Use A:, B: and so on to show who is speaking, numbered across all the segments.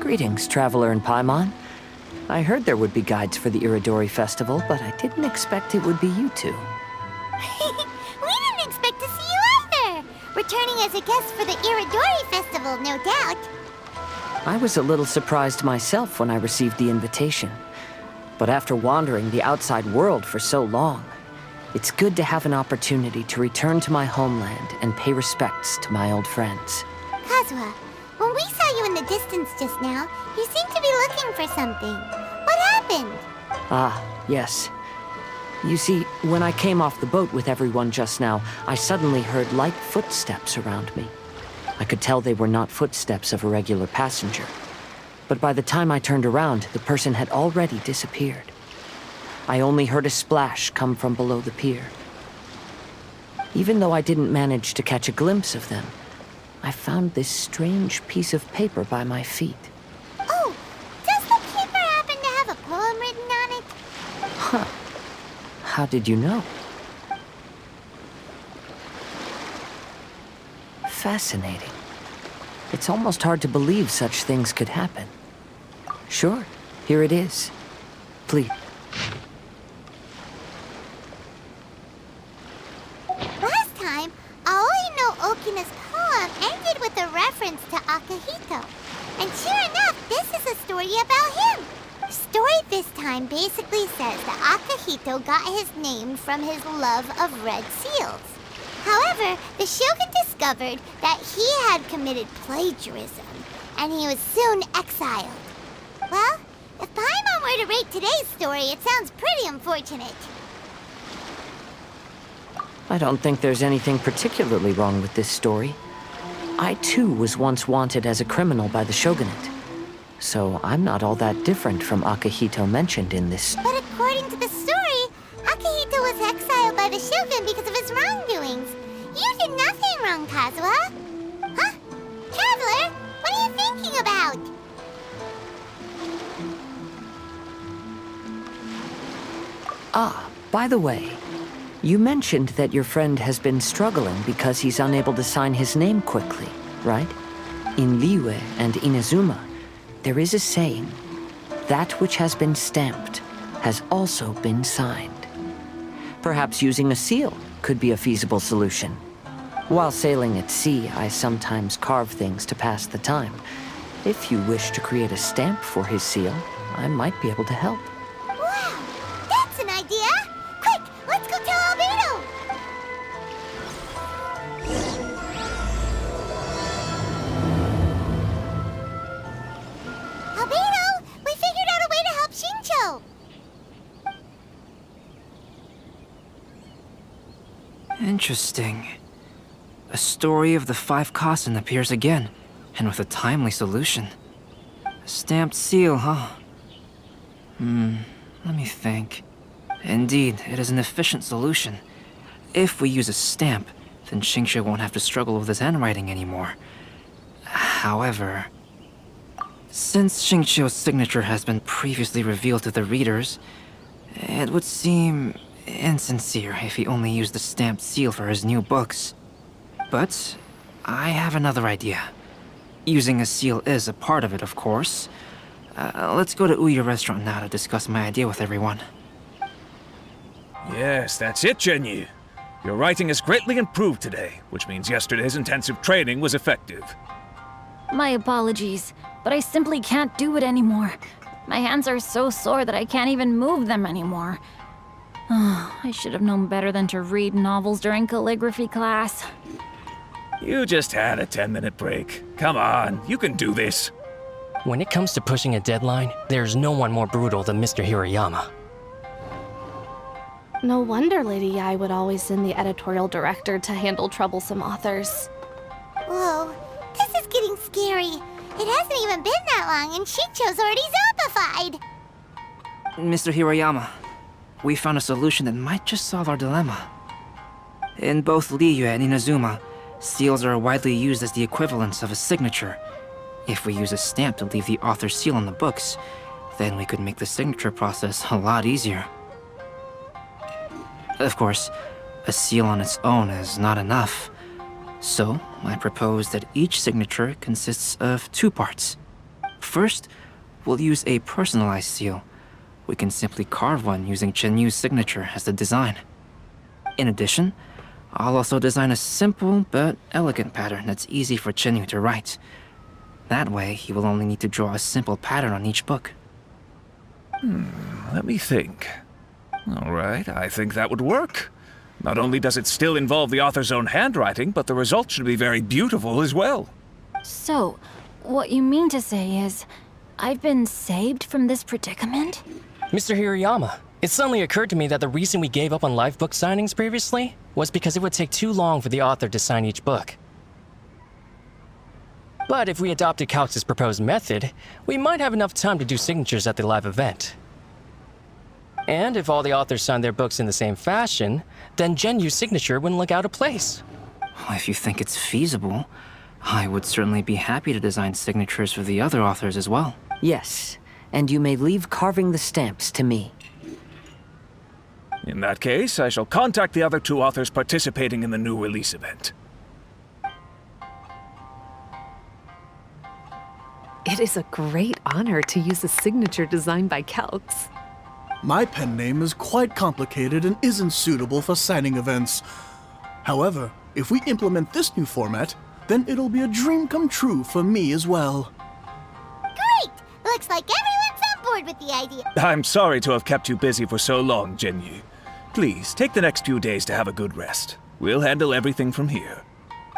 A: Greetings, traveler in Paimon. I heard there would be guides for the Iridori Festival, but I didn't expect it would be you two.
B: We didn't expect to see you either! Returning as a guest for the Iridori Festival, no doubt.
A: I was a little surprised myself when I received the invitation. But after wandering the outside world for so long, it's good to have an opportunity to return to my homeland and pay respects to my old friends.
B: Kazuha, when we saw you in the distance just now, you seemed to be looking for something. What happened?
A: Ah, yes. You see, when I came off the boat with everyone just now, I suddenly heard light footsteps around me. I could tell they were not footsteps of a regular passenger. But by the time I turned around, the person had already disappeared. I only heard a splash come from below the pier. Even though I didn't manage to catch a glimpse of them, I found this strange piece of paper by my feet.
B: Oh, does the paper happen to have a poem written on it?
A: Huh. How did you know? Fascinating. It's almost hard to believe such things could happen. Sure, here it is. Please.
B: Last time, Aoi no Okina's poem ended with a reference to Akihito. And sure enough, this is a story about him. The story this time basically says that Akihito got his name from his love of red seals. However, the Shogun discovered that he had committed plagiarism, and he was soon exiled. Well, if Paimon were to rate today's story, it sounds pretty unfortunate.
A: I don't think there's anything particularly wrong with this story. I too was once wanted as a criminal by the Shogunate. So I'm not all that different from Akihito mentioned in this.
B: But according to the story, Akihito was exiled by the Shogun because of his wrongdoings. You did nothing wrong, Kazuha. Huh? Traveler, what are you thinking about?
A: Ah, by the way, you mentioned that your friend has been struggling because he's unable to sign his name quickly, right? In Liyue and Inazuma, there is a saying, that which has been stamped has also been signed. Perhaps using a seal could be a feasible solution. While sailing at sea, I sometimes carve things to pass the time. If you wish to create a stamp for his seal, I might be able to help.
B: Wow, that's an idea! Quick, let's go tell Albedo! Albedo, we figured out a way to help Shincho!
C: Interesting. A story of the 5 Kasen appears again, and with a timely solution. A stamped seal, huh? Let me think. Indeed, it is an efficient solution. If we use a stamp, then Xingqiu won't have to struggle with his handwriting anymore. However, since Xingqiu's signature has been previously revealed to the readers, it would seem insincere if he only used the stamped seal for his new books. But I have another idea. Using a seal is a part of it, of course. Let's go to Uya restaurant now to discuss my idea with everyone.
D: Yes, that's it, Genyu. Your writing has greatly improved today, which means yesterday's intensive training was effective.
E: My apologies, but I simply can't do it anymore. My hands are so sore that I can't even move them anymore. I should have known better than to read novels during calligraphy class.
D: You just had a 10-minute break. Come on, you can do this.
F: When it comes to pushing a deadline, there's no one more brutal than Mr. Hirayama.
G: No wonder Lady Yai would always send the editorial director to handle troublesome authors.
B: Whoa, this is getting scary. It hasn't even been that long and Shincho's already zombified.
C: Mr. Hirayama, we found a solution that might just solve our dilemma. In both Liyue and Inazuma, seals are widely used as the equivalents of a signature. If we use a stamp to leave the author's seal on the books, then we could make the signature process a lot easier. Of course, a seal on its own is not enough. So, I propose that each signature consists of 2 parts. First, we'll use a personalized seal. We can simply carve one using Chenyu's signature as the design. In addition, I'll also design a simple but elegant pattern that's easy for Chenyu to write. That way, he will only need to draw a simple pattern on each book.
D: Let me think. All right, I think that would work. Not only does it still involve the author's own handwriting, but the result should be very beautiful as well.
E: So, what you mean to say is, I've been saved from this predicament?
F: Mr. Hirayama, it suddenly occurred to me that the reason we gave up on live book signings previously was because it would take too long for the author to sign each book. But if we adopted Calx's proposed method, we might have enough time to do signatures at the live event. And if all the authors signed their books in the same fashion, then Genyu's signature wouldn't look out of place.
C: If you think it's feasible, I would certainly be happy to design signatures for the other authors as well.
A: Yes, and you may leave carving the stamps to me.
D: In that case, I shall contact the other 2 authors participating in the new release event.
H: It is a great honor to use a signature designed by Calx.
I: My pen name is quite complicated and isn't suitable for signing events. However, if we implement this new format, then it'll be a dream come true for me as well.
B: Great! Looks like everyone's on board with the idea.
D: I'm sorry to have kept you busy for so long, Genyu. Please, take the next few days to have a good rest. We'll handle everything from here.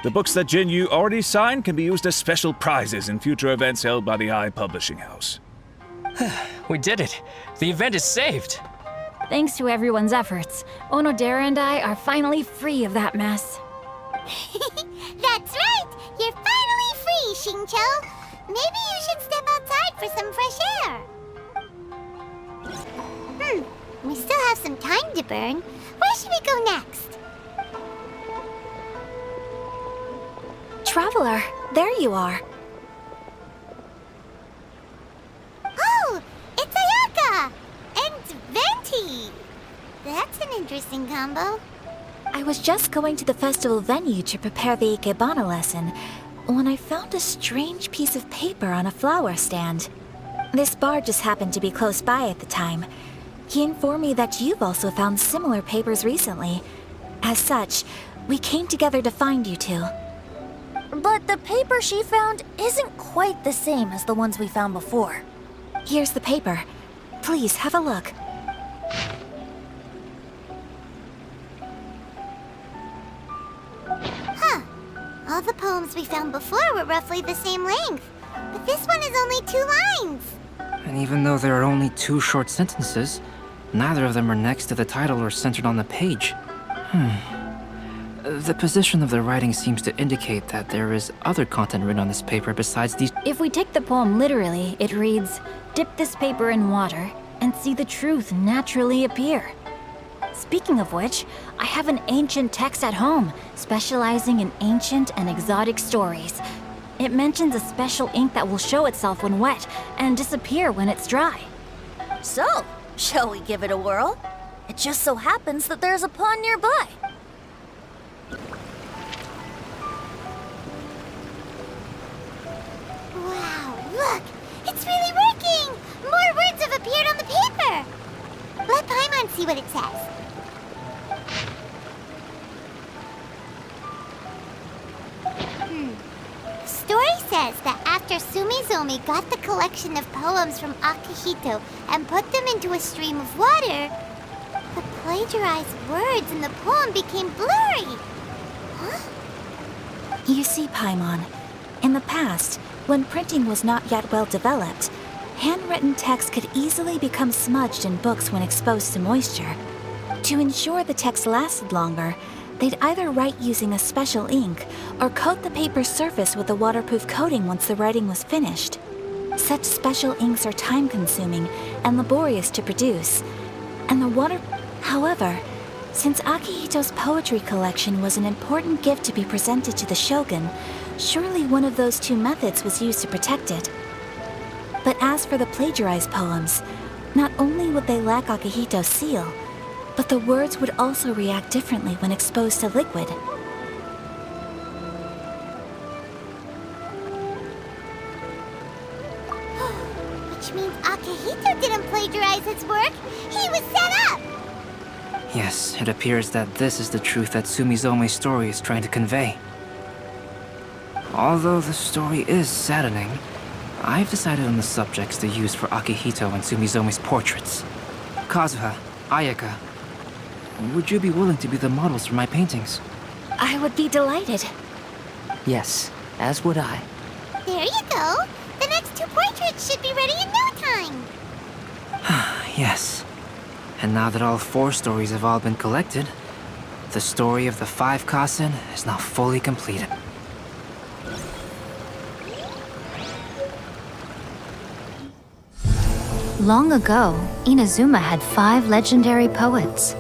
D: The books that Genyu already signed can be used as special prizes in future events held by the Eye Publishing House.
F: We did it! The event is saved!
E: Thanks to everyone's efforts, Onodera and I are finally free of that mess.
B: That's right! You're finally free, Xingqiu! Maybe you should step outside for some fresh air. We still have some time to burn. Where should we go next?
J: Traveler, there you are.
B: Oh, it's Ayaka! And Venti! That's an interesting combo.
J: I was just going to the festival venue to prepare the Ikebana lesson when I found a strange piece of paper on a flower stand. This bard just happened to be close by at the time. He informed me that you've also found similar papers recently. As such, we came together to find you two. But the paper she found isn't quite the same as the ones we found before. Here's the paper. Please, have a look.
B: All the poems we found before were roughly the same length. But this one is only 2 lines.
C: And even though there are only 2 short sentences, neither of them are next to the title or centered on the page. The position of the writing seems to indicate that there is other content written on this paper besides these.
E: If we take the poem literally, it reads, "Dip this paper in water and see the truth naturally appear." Speaking of which, I have an ancient text at home, specializing in ancient and exotic stories. It mentions a special ink that will show itself when wet and disappear when it's dry.
J: So, shall we give it a whirl? It just so happens that there's a pond nearby.
B: Wow, look! It's really working! More words have appeared on the paper! Let Paimon see what it says. The story says that after Sumizomi got the collection of poems from Akihito and put them into a stream of water, the plagiarized words in the poem became blurry. Huh?
J: You see, Paimon, in the past, when printing was not yet well developed, handwritten text could easily become smudged in books when exposed to moisture. To ensure the text lasted longer, they'd either write using a special ink or coat the paper's surface with a waterproof coating once the writing was finished. Such special inks are time-consuming and laborious to produce, and the water... However, since Akihito's poetry collection was an important gift to be presented to the shogun, surely one of those 2 methods was used to protect it. But as for the plagiarized poems, not only would they lack Akihito's seal, but the words would also react differently when exposed to liquid.
B: Which means Akihito didn't plagiarize his work. He was set up!
C: Yes, it appears that this is the truth that Sumizome's story is trying to convey. Although the story is saddening, I've decided on the subjects to use for Akihito and Sumizome's portraits. Kazuha, Ayaka, would you be willing to be the models for my paintings?
J: I would be delighted.
A: Yes, as would I.
B: There you go. The next 2 portraits should be ready in no time.
C: Yes. And now that all 4 stories have all been collected, the story of the 5 Kasen is now fully completed.
K: Long ago, Inazuma had 5 legendary poets.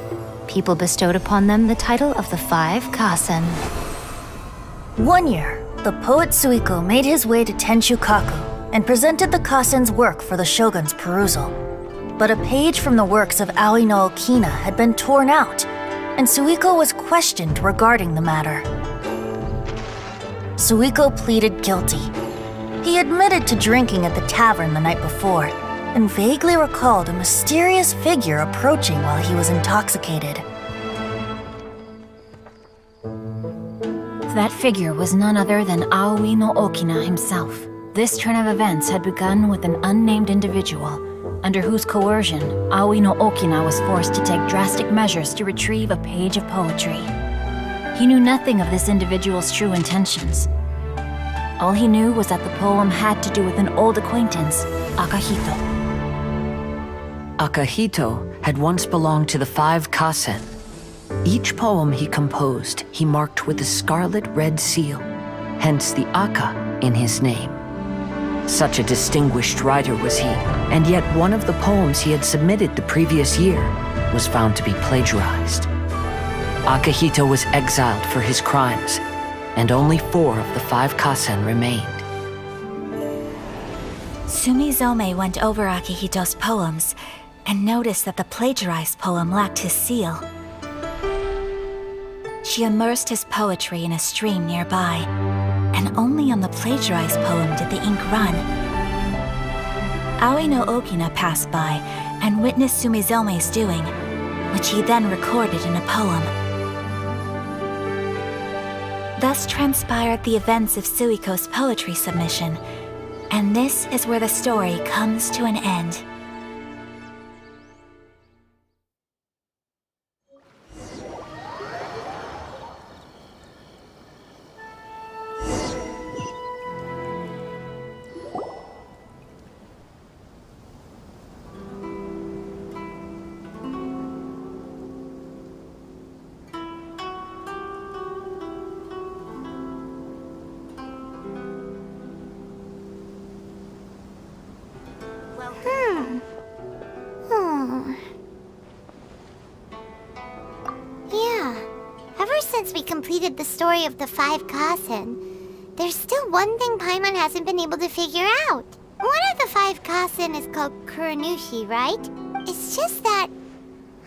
K: People bestowed upon them the title of the 5 Kasen.
L: One year, the poet Suiko made his way to Tenshukaku and presented the Kasen's work for the shogun's perusal. But a page from the works of Aoi no Okina had been torn out, and Suiko was questioned regarding the matter. Suiko pleaded guilty. He admitted to drinking at the tavern the night before, and vaguely recalled a mysterious figure approaching while he was intoxicated.
E: That figure was none other than Aoi no Okina himself. This turn of events had begun with an unnamed individual, under whose coercion, Aoi no Okina was forced to take drastic measures to retrieve a page of poetry. He knew nothing of this individual's true intentions. All he knew was that the poem had to do with an old acquaintance, Akihito.
A: Akihito had once belonged to the 5 Kasen. Each poem he composed, he marked with a scarlet red seal, hence the Aka in his name. Such a distinguished writer was he, and yet one of the poems he had submitted the previous year was found to be plagiarized. Akihito was exiled for his crimes, and only 4 of the 5 Kasen remained.
J: Sumizome went over Akihito's poems and noticed that the plagiarized poem lacked his seal. She immersed his poetry in a stream nearby, and only on the plagiarized poem did the ink run. Aoi no Okina passed by and witnessed Sumizome's doing, which he then recorded in a poem. Thus transpired the events of Suiko's poetry submission, and this is where the story comes to an end.
B: Yeah. Ever since we completed the story of the 5 Kasen, there's still one thing Paimon hasn't been able to figure out. One of the 5 Kasen is called Kuronushi, right? It's just that,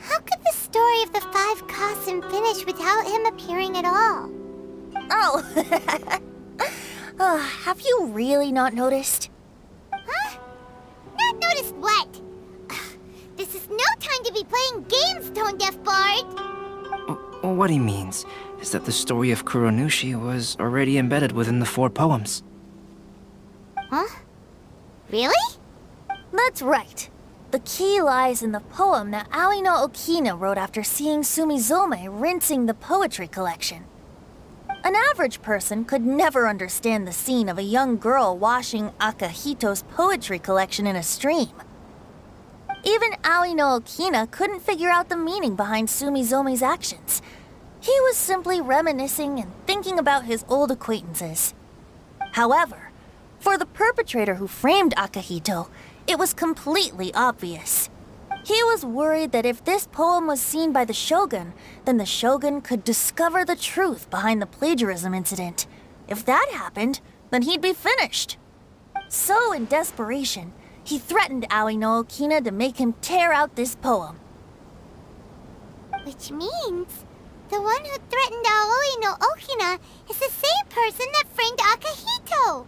B: how could the story of the 5 Kasen finish without him appearing at all?
L: Oh, have you really not noticed?
B: Huh? Not noticed what? This is no time to be playing games, Tone Deaf Bard!
C: What he means is that the story of Kuronushi was already embedded within the 4 poems.
B: Huh? Really?
L: That's right. The key lies in the poem that Aoi no Okina wrote after seeing Sumizome rinsing the poetry collection. An average person could never understand the scene of a young girl washing Akihito's poetry collection in a stream. Even Aoi no Okina couldn't figure out the meaning behind Sumizome's actions. He was simply reminiscing and thinking about his old acquaintances. However, for the perpetrator who framed Akihito, it was completely obvious. He was worried that if this poem was seen by the Shogun, then the Shogun could discover the truth behind the plagiarism incident. If that happened, then he'd be finished. So, in desperation, he threatened Aoi no Okina to make him tear out this poem.
B: Which means, the one who threatened Aoi no Okina is the same person that framed Akihito!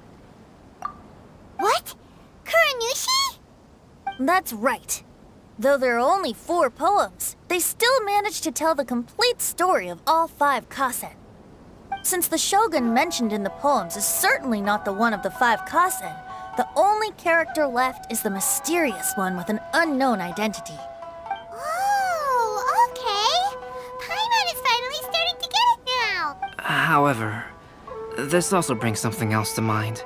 B: What? Kuronushi?
L: That's right. Though there are only 4 poems, they still managed to tell the complete story of all 5 kasen. Since the shogun mentioned in the poems is certainly not the one of the 5 kasen, the only character left is the mysterious one with an unknown identity.
B: Oh, okay. Paimon is finally starting to get it now.
C: However, this also brings something else to mind.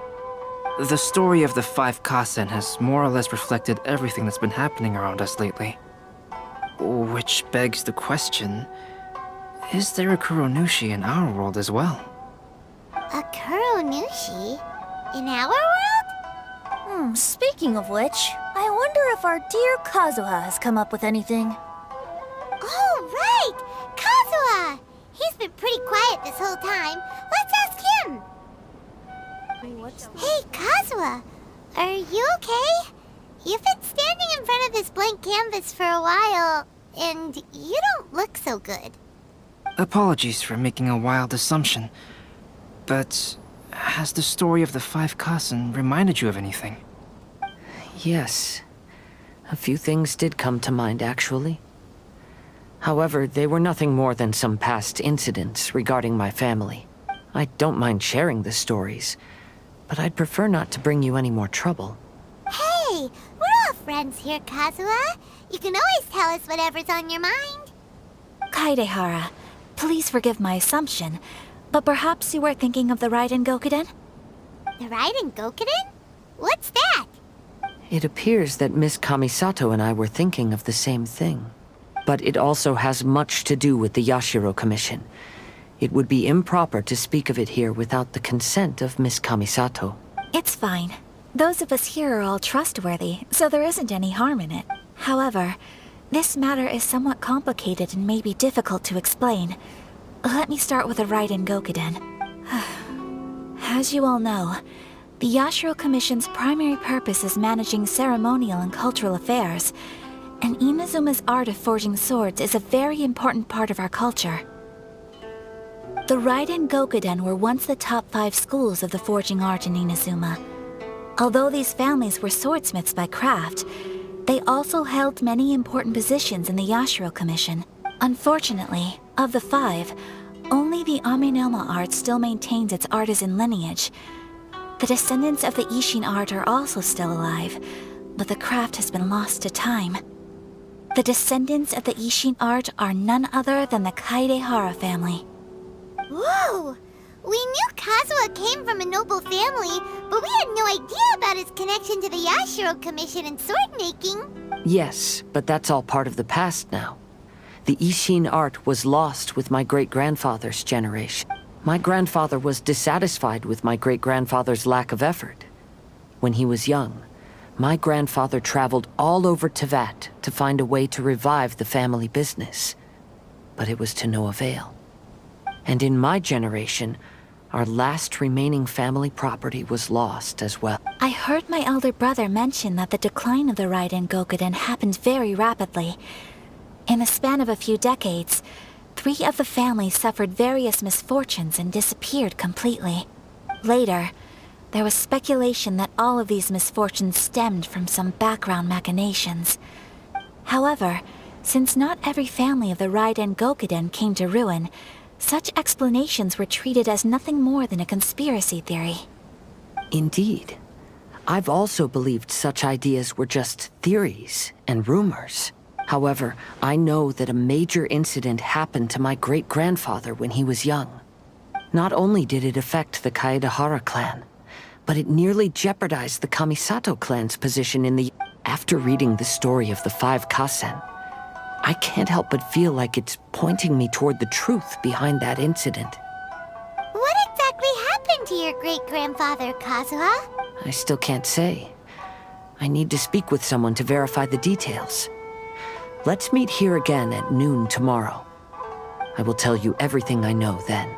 C: The story of the 5 kasen has more or less reflected everything that's been happening around us lately. Which begs the question, is there a Kuronushi in our world as well?
B: A Kuronushi? In our world?
L: Speaking of which, I wonder if our dear Kazuha has come up with anything.
B: Oh, right! Kazuha! He's been pretty quiet this whole time. Let's ask him! Hey, Kazuha! Are you okay? You've been standing in front of this blank canvas for a while, and you don't look so good.
C: Apologies for making a wild assumption, but has the story of the 5 kasen reminded you of anything?
A: Yes. A few things did come to mind, actually. However, they were nothing more than some past incidents regarding my family. I don't mind sharing the stories, but I'd prefer not to bring you any more trouble.
B: Hey, we're all friends here, Kazuha. You can always tell us whatever's on your mind.
J: Kaidehara, please forgive my assumption, but perhaps you were thinking of the Raiden Gokuden?
B: The Raiden Gokuden? What's that?
A: It appears that Miss Kamisato and I were thinking of the same thing. But it also has much to do with the Yashiro Commission. It would be improper to speak of it here without the consent of Miss Kamisato.
J: It's fine. Those of us here are all trustworthy, so there isn't any harm in it. However, this matter is somewhat complicated and may be difficult to explain. Let me start with the Raiden Gokuden. As you all know, the Yashiro Commission's primary purpose is managing ceremonial and cultural affairs, and Inazuma's art of forging swords is a very important part of our culture. The Raiden Gokuden were once the top 5 schools of the forging art in Inazuma. Although these families were swordsmiths by craft, they also held many important positions in the Yashiro Commission. Unfortunately, of the 5, only the Amenoma art still maintains its artisan lineage. The descendants of the Ishin art are also still alive, but the craft has been lost to time. The descendants of the Ishin art are none other than the Kaidehara family.
B: Whoa! We knew Kazuha came from a noble family, but we had no idea about his connection to the Yashiro Commission and sword making.
A: Yes, but that's all part of the past now. The Ishin art was lost with my great-grandfather's generation. My grandfather was dissatisfied with my great-grandfather's lack of effort. When he was young, my grandfather traveled all over Tevat to find a way to revive the family business. But it was to no avail. And in my generation, our last remaining family property was lost as well.
J: I heard my elder brother mention that the decline of the Raiden Gokuden happened very rapidly. In the span of a few decades, 3 of the families suffered various misfortunes and disappeared completely. Later, there was speculation that all of these misfortunes stemmed from some background machinations. However, since not every family of the Raiden Gokuden came to ruin, such explanations were treated as nothing more than a conspiracy theory.
A: Indeed. I've also believed such ideas were just theories and rumors. However, I know that a major incident happened to my great-grandfather when he was young. Not only did it affect the Kaedehara clan, but it nearly jeopardized the Kamisato clan's position in the... After reading the story of the 5 kasen, I can't help but feel like it's pointing me toward the truth behind that incident.
B: What exactly happened to your great-grandfather, Kazuha?
A: I still can't say. I need to speak with someone to verify the details. Let's meet here again at noon tomorrow. I will tell you everything I know then.